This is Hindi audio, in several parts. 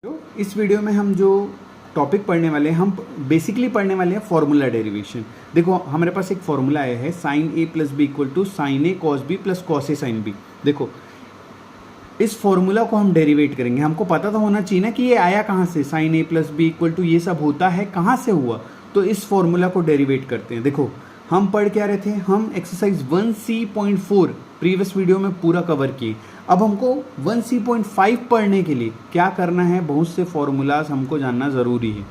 तो इस वीडियो में हम जो टॉपिक पढ़ने वाले हैं, हम बेसिकली पढ़ने वाले हैं फॉर्मूला डेरिवेशन। देखो हमारे पास एक फॉर्मूला आया है sine A plus B equal to sine A cos B plus cos A sine B. देखो इस फॉर्मूला को हम डेरिवेट करेंगे। हमको पता तो होना चाहिए ना कि ये आया कहाँ से, sine A plus B equal to ये सब होता है कहाँ से हुआ। तो इस फॉर्मूला को डेरिवेट करते हैं। देखो हम पढ़ क्या रहे थे, हम एक्सरसाइज 1C.4 प्रीवियस वीडियो में पूरा कवर किए। अब हमको 1C.5 पढ़ने के लिए क्या करना है, बहुत से फॉर्मूलाज हमको जानना ज़रूरी है।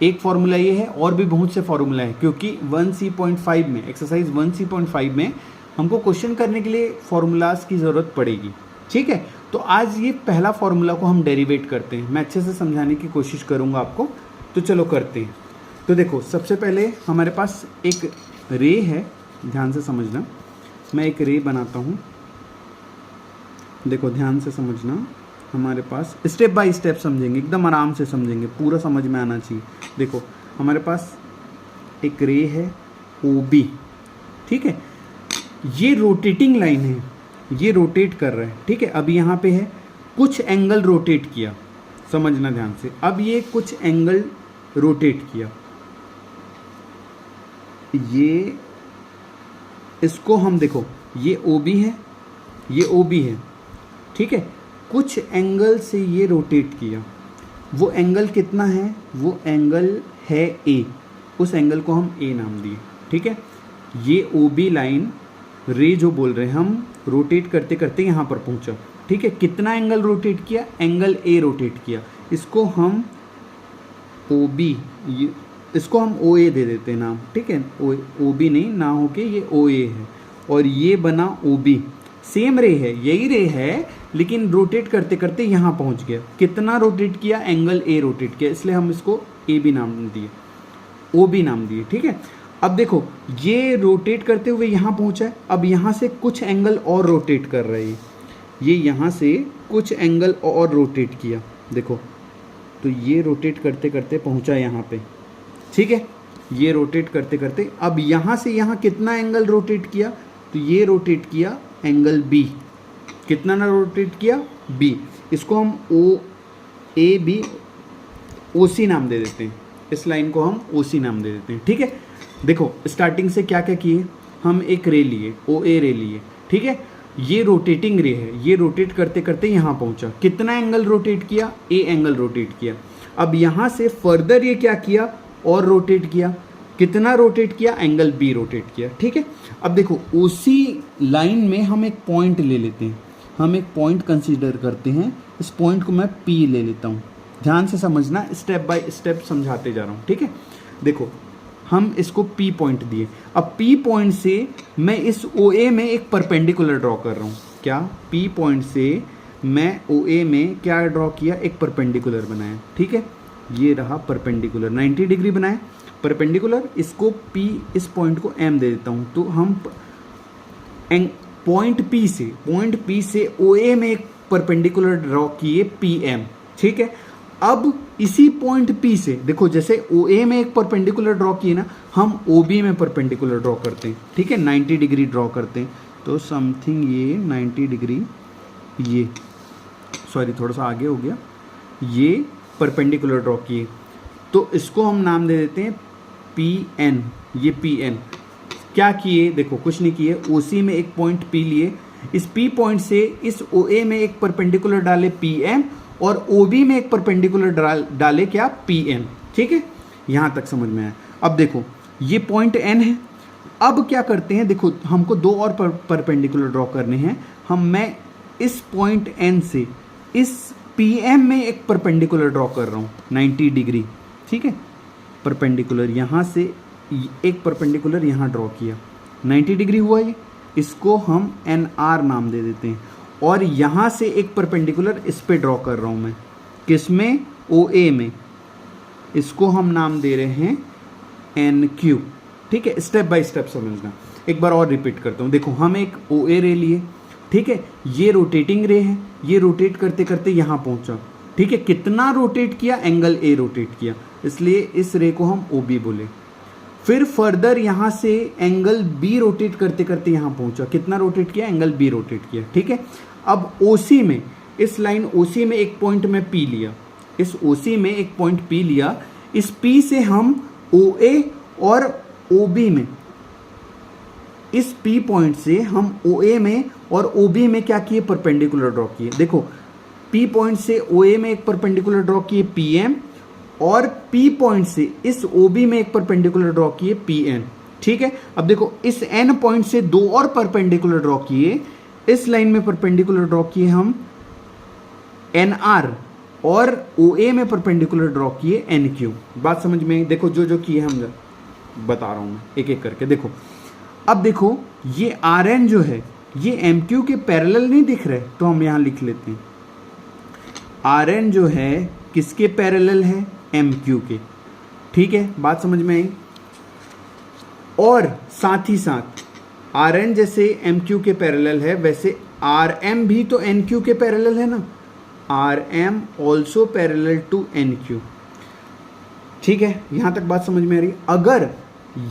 एक फार्मूला ये है और भी बहुत से फार्मूला है, क्योंकि 1C.5 में एक्सरसाइज 1C.5 में हमको क्वेश्चन करने के लिए फार्मूलाज की ज़रूरत पड़ेगी। ठीक है, तो आज ये पहला फार्मूला को हम डेरिवेट करते हैं। मैं अच्छे से समझाने की कोशिश करूँगा आपको, तो चलो करते हैं। तो देखो सबसे पहले हमारे पास एक रे है, ध्यान से समझना। मैं एक रे बनाता हूँ, देखो ध्यान से समझना। हमारे पास स्टेप बाय स्टेप समझेंगे, एकदम आराम से समझेंगे, पूरा समझ में आना चाहिए। देखो हमारे पास एक रे है OB, ठीक है। ये रोटेटिंग लाइन है, ये रोटेट कर रहा है, ठीक है। अब यहाँ पे है कुछ एंगल रोटेट किया, समझना ध्यान से। अब ये कुछ एंगल रोटेट किया, ये इसको हम देखो, ये OB है, ये OB है, ठीक है। कुछ एंगल से ये रोटेट किया, वो एंगल कितना है, वो एंगल है A, उस एंगल को हम A नाम दिए, ठीक है। ये OB लाइन रे जो बोल रहे हैं हम, रोटेट करते करते यहाँ पर पहुँचा, ठीक है। कितना एंगल रोटेट किया, एंगल A रोटेट किया। इसको हम OB, इसको हम OA दे देते हैं नाम, ठीक है। OB नहीं ना होके ये OA है, और ये बना OB। सेम रे है, यही रे है, लेकिन रोटेट करते करते यहाँ पहुँच गया। कितना रोटेट किया, एंगल A रोटेट किया, इसलिए हम इसको AB नाम दिए, OB नाम दिए, ठीक है। अब देखो ये रोटेट करते हुए यहाँ पहुँचा है। अब यहाँ से कुछ एंगल और रोटेट कर रहे हैं, ये यहाँ से कुछ एंगल और रोटेट किया, देखो। तो ये रोटेट करते करते पहुँचा यहाँ पे, ठीक है। ये रोटेट करते करते अब यहाँ से यहाँ कितना एंगल रोटेट किया, तो ये रोटेट किया एंगल B। कितना ना रोटेट किया, B। इसको हम OAB OC नाम दे देते हैं, इस लाइन को हम OC नाम दे देते हैं, ठीक है। देखो स्टार्टिंग से क्या क्या किए, हम एक रे लिए, OA रे लिए, ठीक है। ये रोटेटिंग रे है, ये रोटेट करते करते यहाँ पहुँचा। कितना एंगल रोटेट किया, A एंगल रोटेट किया। अब यहाँ से फर्दर ये क्या किया, और रोटेट किया। कितना रोटेट किया, एंगल B रोटेट किया, ठीक है। अब देखो उसी लाइन में हम एक पॉइंट ले लेते हैं, हम एक पॉइंट कंसीडर करते हैं। इस पॉइंट को मैं P ले लेता हूँ। ध्यान से समझना, स्टेप बाय स्टेप समझाते जा रहा हूँ, ठीक है। देखो हम इसको P पॉइंट दिए। अब P पॉइंट से मैं इस OA में एक परपेंडिकुलर ड्रॉ कर रहा हूँ। क्या, P पॉइंट से मैं OA में क्या ड्रॉ किया, एक परपेंडिकुलर बनाया, ठीक है। ये रहा परपेंडिकुलर, 90 डिग्री बनाया परपेंडिकुलर। इसको P, इस पॉइंट को M दे देता हूँ। तो हम पॉइंट P से OA में एक परपेंडिकुलर ड्रॉ किए PM, ठीक है। अब इसी पॉइंट P से देखो, जैसे OA में एक परपेंडिकुलर ड्रॉ किए ना, हम OB में परपेंडिकुलर ड्रॉ करते हैं, ठीक है। 90 डिग्री ड्रॉ करते हैं। तो समथिंग ये 90 डिग्री, ये सॉरी थोड़ा सा आगे हो गया, ये परपेंडिकुलर ड्रॉ किए। तो इसको हम नाम दे देते हैं PN। ये PN क्या किए, देखो कुछ नहीं किए। OC में एक पॉइंट P लिए, इस P पॉइंट से इस OA में एक परपेंडिकुलर डाले PM, और OB में एक परपेंडिकुलर डाले क्या, PM, ठीक है। यहाँ तक समझ में आया। अब देखो ये पॉइंट N है। अब क्या करते हैं, देखो हमको दो और परपेंडिकुलर ड्रॉ करने हैं। मैं इस पॉइंट N से इस PM में एक परपेंडिकुलर ड्रॉ कर रहा हूँ 90 डिग्री, ठीक है। परपेंडिकुलर यहाँ से एक परपेंडिकुलर यहाँ ड्रॉ किया, 90 डिग्री हुआ ये। इसको हम NR नाम दे देते हैं। और यहाँ से एक परपेंडिकुलर इस पे ड्रॉ कर रहा हूँ मैं, किस में, OA में। इसको हम नाम दे रहे हैं NQ, ठीक है। स्टेप बाय स्टेप समझना। एक बार और रिपीट करता हूँ। देखो हम एक OA रे लिए, ठीक है। ये रोटेटिंग रे है, ये रोटेट करते करते यहाँ पहुँचा, ठीक है। कितना रोटेट किया, एंगल A रोटेट किया, इसलिए इस रे को हम OB बोले। फिर फर्दर यहाँ से एंगल B रोटेट करते करते यहाँ पहुँचा। कितना रोटेट किया, एंगल B रोटेट किया, ठीक है। अब OC में, इस लाइन OC में एक पॉइंट में P लिया, इस OC में एक पॉइंट P लिया, इस P से हम OA और OB में, इस P पॉइंट से हम OA में और OB में क्या किए, परपेंडिकुलर ड्रॉ किए। देखो P पॉइंट से OA में एक परपेंडिकुलर ड्रॉ किए PM, और P पॉइंट से इस OB में एक परपेंडिकुलर ड्रॉ किए PN। ठीक है, अब देखो इस N पॉइंट से दो और परपेंडिकुलर ड्रॉ किए, इस लाइन में परपेंडिकुलर ड्रॉ किए हम NR, और OA में परपेंडिकुलर ड्रॉ किए NQ। बात समझ में? देखो जो जो किए हम बता रहा हूं मैं एक एक करके। देखो अब देखो ये RN जो है ये MQ के पैरेलल नहीं दिख रहे, तो हम यहां लिख लेते हैं RN जो है किसके पैरेलल है, MQ के। ठीक है, बात समझ में आई। और साथ ही साथ RN जैसे MQ के पैरेलल है, वैसे RM भी तो NQ के पैरेलल है ना, RM also parallel to NQ। ठीक है, यहां तक बात समझ में आ रही। अगर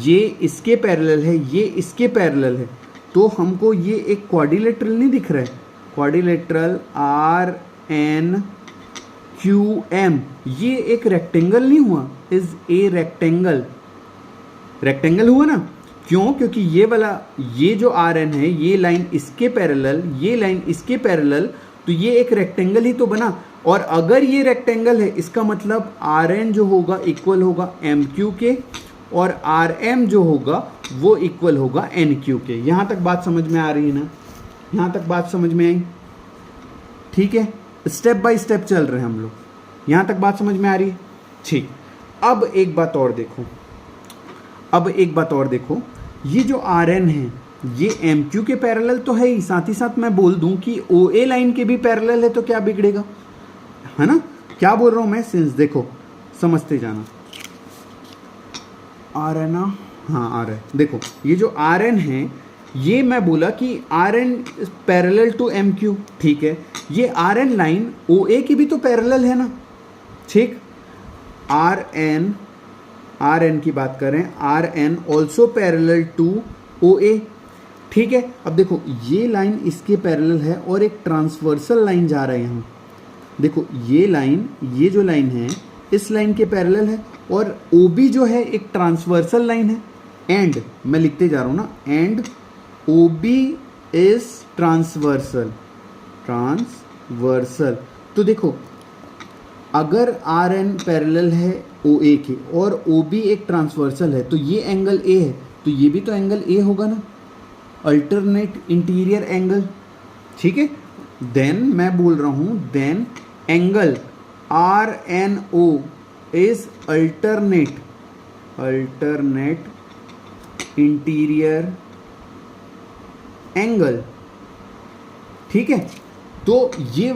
ये इसके पैरेलल है, ये इसके पैरेलल है, तो हमको ये एक क्वाड्रिलेटरल नहीं दिख रहा है, क्वाड्रिलेटरल RNQM, ये एक रेक्टेंगल नहीं हुआ, इज ए रेक्टेंगल। रेक्टेंगल हुआ ना, क्यों? क्योंकि ये वाला, ये जो RN है, ये लाइन इसके पैरेलल, ये लाइन इसके पैरेलल, तो ये एक रेक्टेंगल ही तो बना। और अगर ये रेक्टेंगल है, इसका मतलब RN जो होगा इक्वल होगा MQ के, और RM जो होगा वो इक्वल होगा NQ के। यहां तक बात समझ में आ रही है ना? यहां तक बात समझ में आई? ठीक है, स्टेप बाय स्टेप चल रहे हैं हम लोग। यहां तक बात समझ में आ रही है? ठीक। अब एक बात और देखो, ये जो RN है ये MQ के पैरेलल तो है ही, साथ ही साथ मैं बोल दूं कि OA लाइन के भी पैरेलल है, तो क्या बिगड़ेगा, है ना? क्या बोल रहा हूं मैं, सिंस देखो समझते जाना। RN, हाँ आ रहा है। देखो ये जो RN है, ये मैं बोला कि RN पैरेलल टू MQ। ठीक है, ये RN लाइन OA की भी तो पैरेलल है ना। ठीक, RN की बात करें, RN also parallel to OA। ठीक है, अब देखो ये लाइन इसके पैरेलल है और एक ट्रांसवर्सल लाइन जा रहा है यहाँ। देखो ये लाइन, ये जो लाइन है इस लाइन के पैरेलल है, और OB जो है एक ट्रांसवर्सल लाइन है। एंड मैं लिखते जा रहा हूँ ना, एंड OB इज ट्रांसवर्सल। तो देखो अगर RN पैरेलल है OA के और OB एक ट्रांसवर्सल है, तो ये एंगल A है, तो ये भी तो एंगल A होगा ना, अल्टरनेट इंटीरियर एंगल। ठीक है, देन मैं बोल रहा हूं, then angle RNO is alternate interior angle. ठीक है, तो ये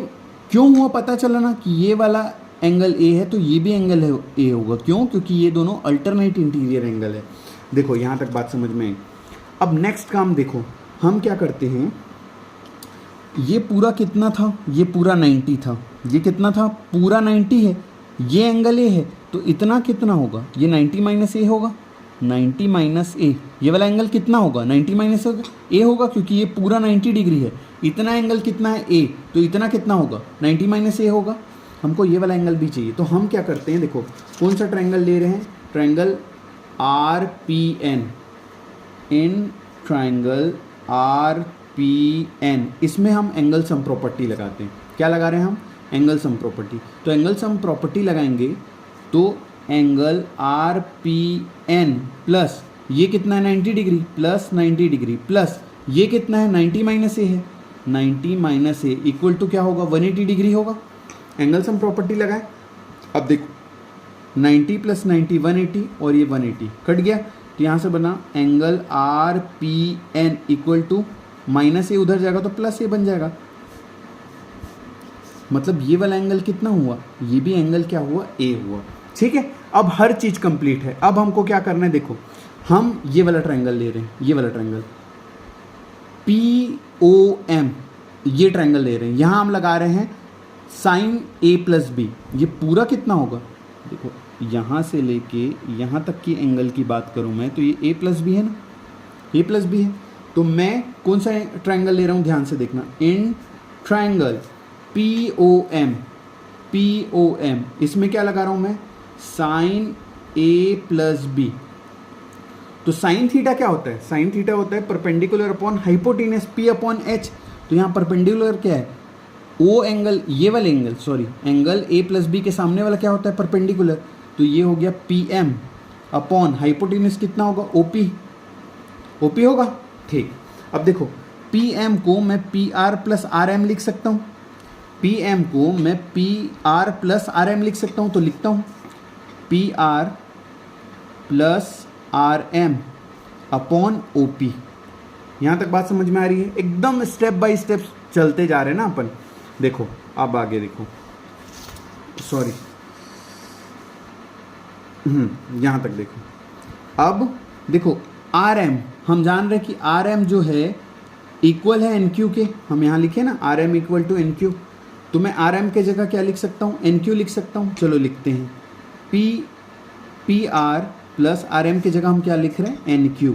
क्यों हुआ पता चला ना कि ये वाला एंगल A है, तो ये भी एंगल है A होगा। क्यों? क्योंकि ये दोनों अल्टरनेट इंटीरियर एंगल है। देखो यहां तक बात समझ में आई। अब नेक्स्ट काम देखो, हम क्या करते हैं, ये पूरा कितना था, ये पूरा 90 था, ये कितना था, पूरा 90 है, ये एंगल A है, तो इतना कितना होगा, ये 90 माइनस A होगा, 90 माइनस A, ये वाला एंगल कितना होगा, 90 माइनस A होगा, क्योंकि ये पूरा 90 डिग्री है। इतना एंगल कितना है A, तो इतना कितना होगा, 90 माइनस A होगा। हमको ये वाला एंगल भी चाहिए, तो हम क्या करते हैं, देखो कौन सा ट्रायंगल ले रहे हैं, triangle RPN, in triangle RPN, इसमें हम एंगल सम प्रॉपर्टी लगाते हैं। क्या लगा रहे हैं हम, एंगल सम प्रॉपर्टी। तो एंगल सम प्रॉपर्टी लगाएंगे तो एंगल RPN प्लस ये कितना है 90 डिग्री, प्लस 90 डिग्री, प्लस ये कितना है 90 माइनस A है, 90 माइनस A इक्वल टू क्या होगा, 180 डिग्री होगा। एंगल सम प्रॉपर्टी लगाए। अब देखो 90 प्लस 90 180, और ये 180 कट गया, तो यहाँ से बना angle RPN equal to minus A उधर जाएगा तो प्लस A बन जाएगा। मतलब ये वाला एंगल कितना हुआ, ये भी एंगल क्या हुआ, A हुआ। ठीक है, अब हर चीज कंप्लीट है। अब हमको क्या करना है, देखो हम ये वाला ट्रायंगल ले रहे हैं, ये वाला ट्रायंगल POM, ये ट्रायंगल ले रहे हैं, यहां हम लगा रहे हैं साइन A प्लस B। ये पूरा कितना होगा, देखो यहां से लेके यहां तक की एंगल की बात करूं मैं, तो ये A प्लस B है ना, A प्लस B है। तो मैं कौन सा ट्रायंगल ले रहा हूं, ध्यान से देखना, इन ट्रायंगल POM, इसमें क्या लगा रहा हूं मैं, साइन A प्लस बी। तो साइन थीटा क्या होता है, साइन थीटा होता है perpendicular upon hypotenuse P upon H। तो यहाँ परपेंडिकुलर क्या है, O एंगल, ये वाला angle, sorry angle A plus B के सामने वाला क्या होता है, परपेंडिकुलर। तो ये हो गया PM अपॉन हाइपोटेनस कितना होगा, OP होगा। ठीक, अब देखो PM को मैं PR प्लस RM लिख सकता हूँ, PM को मैं PR प्लस RM लिख सकता हूँ। तो लिखता हूँ PR plus RM upon OP। यहाँ तक बात समझ में आ रही है, एकदम स्टेप बाय स्टेप चलते जा रहे हैं ना अपन। देखो अब आगे देखो, सॉरी यहाँ तक देखो। अब देखो RM, हम जान रहे हैं कि RM जो है इक्वल है NQ के, हम यहाँ लिखे ना RM इक्वल टू NQ। तो मैं RM के जगह क्या लिख सकता हूँ, NQ लिख सकता हूँ। चलो लिखते हैं, PR प्लस RM के जगह हम क्या लिख रहे हैं, NQ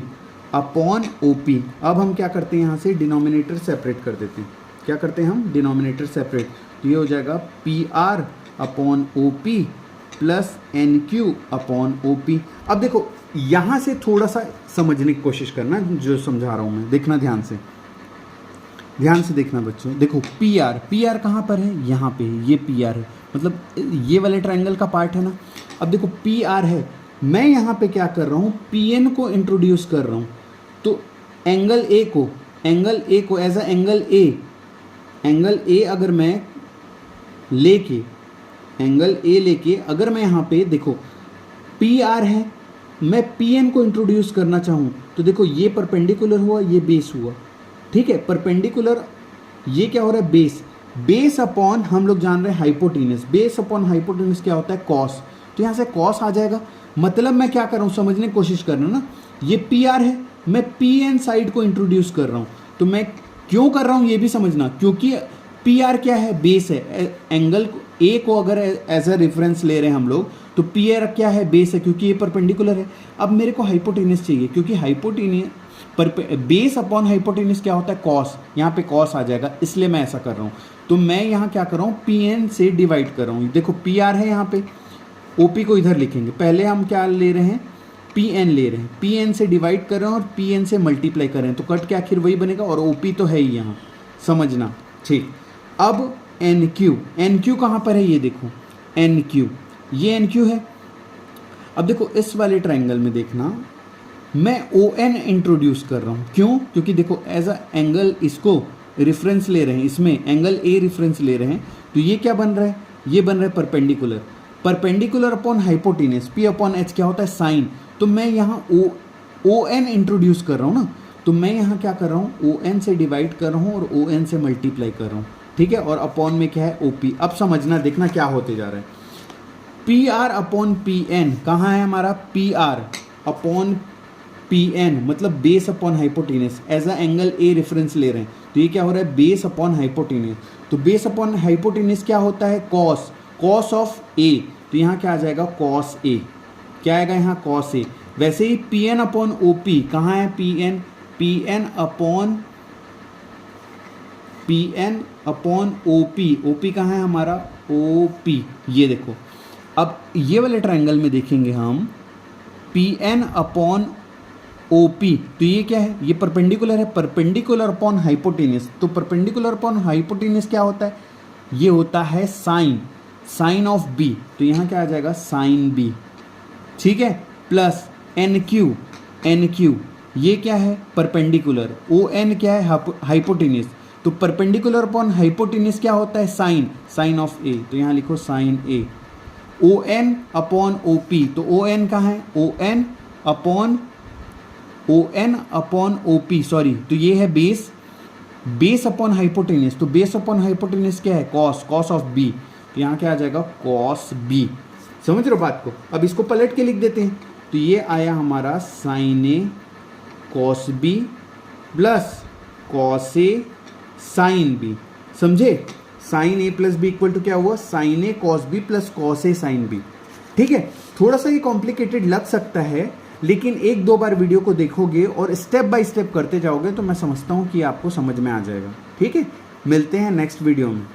अपॉन OP। अब हम क्या करते हैं, यहाँ से डिनोमिनेटर सेपरेट कर देते हैं। क्या करते हैं हम, डिनोमिनेटर सेपरेट। तो ये हो जाएगा PR upon OP plus NQ upon OP। अब देखो यहाँ से थोड़ा सा समझने की कोशिश करना, जो समझा रहा हूँ मैं, देखना ध्यान से, ध्यान से देखना बच्चों। देखो PR कहाँ पर है, यहाँ पे है, ये PR है, मतलब ये वाले ट्रायंगल का पार्ट है ना। अब देखो PR है, मैं यहाँ पे क्या कर रहा हूँ, PN को इंट्रोड्यूस कर रहा हूँ। तो एंगल A को एज अ एंगल A अगर मैं लेके, एंगल A लेके अगर मैं यहाँ पे देखो PR है, मैं PN को इंट्रोड्यूस करना चाहूँ, तो देखो ये परपेंडिकुलर हुआ, ये बेस हुआ, ठीक है। परपेंडिकुलर, ये क्या हो रहा है, बेस अपॉन, हम लोग जान रहे हैं हाइपोटेनस, बेस अपॉन हाइपोटेनस क्या होता है, कॉस। तो यहाँ से कॉस आ जाएगा। मतलब मैं क्या कर रहा हूँ, समझने की कोशिश करना ना, ये PR है, मैं PN साइड को इंट्रोड्यूस कर रहा हूँ। तो मैं क्यों कर रहा हूँ ये भी समझना, क्योंकि PR क्या है, बेस है। एंगल A को अगर एज अ रेफरेंस ले रहे हैं हम लोग, तो PR क्या है, बेस है, क्योंकि ये परपेंडिकुलर है। अब मेरे को हाइपोटेनस चाहिए, क्योंकि हाइपोटेनस बेस अपॉन हाइपोटेनस क्या होता है, कॉस। यहाँ पे कॉस आ जाएगा, इसलिए मैं ऐसा कर रहा हूँ। तो मैं यहाँ क्या कर रहा हूँ, PN से डिवाइड कर रहा हूँ। देखो PR है यहाँ पे, OP को इधर लिखेंगे। पहले हम क्या ले रहे हैं, PN ले रहे हैं, PN से डिवाइड कर रहे हैं और PN से मल्टीप्लाई कर रहे हैं। तो कट के आखिर वही बनेगा, और OP तो है ही यहाँ, समझना ठीक। अब NQ कहाँ पर है, ये देखो NQ, ये NQ है। अब देखो इस वाले ट्राइंगल में देखना, मैं ON इंट्रोड्यूस कर रहा हूँ। क्यों, क्योंकि देखो एज अ एंगल इसको रेफरेंस ले रहे हैं, इसमें एंगल A रेफरेंस ले रहे हैं। तो ये क्या बन रहा है, ये बन रहा है perpendicular upon hypotenuse, P upon H क्या होता है, साइन। तो मैं यहाँ ON इंट्रोड्यूस कर रहा हूँ ना, तो मैं यहाँ क्या कर रहा हूँ, ON से डिवाइड कर रहा हूँ और ON से मल्टीप्लाई कर रहा हूँ, ठीक है। और अपॉन में क्या है, OP। अब समझना, देखना क्या होते जा रहा है, PR अपॉन PN कहाँ है हमारा, PR अपॉन PN, मतलब base upon hypotenuse, as a angle A reference ले रहे हैं। तो ये क्या हो रहा है, बेस अपॉन हाइपोटेनस। तो बेस अपॉन हाइपोटेनस क्या होता है, कॉस ऑफ A। तो यहाँ क्या आ जाएगा, कॉस A। क्या आएगा यहाँ, कॉस A। वैसे ही PN अपॉन OP कहाँ है, PN अपॉन OP कहाँ है हमारा, OP। ये देखो, अब ये वाले ट्रायंगल में देखेंगे हम PN अपॉन OP, तो ये क्या है, ये परपेंडिकुलर है, परपेंडिकुलर अपॉन हाइपोटेनस। तो परपेंडिकुलर अपॉन हाइपोटेनस क्या होता है, ये होता है साइन ऑफ B। तो यहाँ क्या आ जाएगा, साइन B, ठीक है। प्लस NQ, ये क्या है, परपेंडिकुलर। ON क्या है, हाइपोटेनस। तो परपेंडिकुलर अपॉन हाइपोटेनस क्या होता है, साइन ऑफ A। तो यहाँ लिखो sine A। ON upon OP, तो ON कहाँ है, ON अपॉन OP, सॉरी। तो ये है बेस अपॉन हाइपोटेनस। तो बेस अपॉन हाइपोटेनस क्या है, कॉस ऑफ B। तो यहाँ क्या आ जाएगा, कॉस B। समझ रहे हो बात को। अब इसको पलट के लिख देते हैं। तो ये आया हमारा sine A cos B plus cos A sine B। समझे, sine A plus B equal to क्या हुआ, sine A cos B plus cos A sine B। ठीक है, थोड़ा सा ये कॉम्प्लिकेटेड लग सकता है, लेकिन एक दो बार वीडियो को देखोगे और स्टेप बाय स्टेप करते जाओगे तो मैं समझता हूँ कि आपको समझ में आ जाएगा। ठीक है, मिलते हैं नेक्स्ट वीडियो में।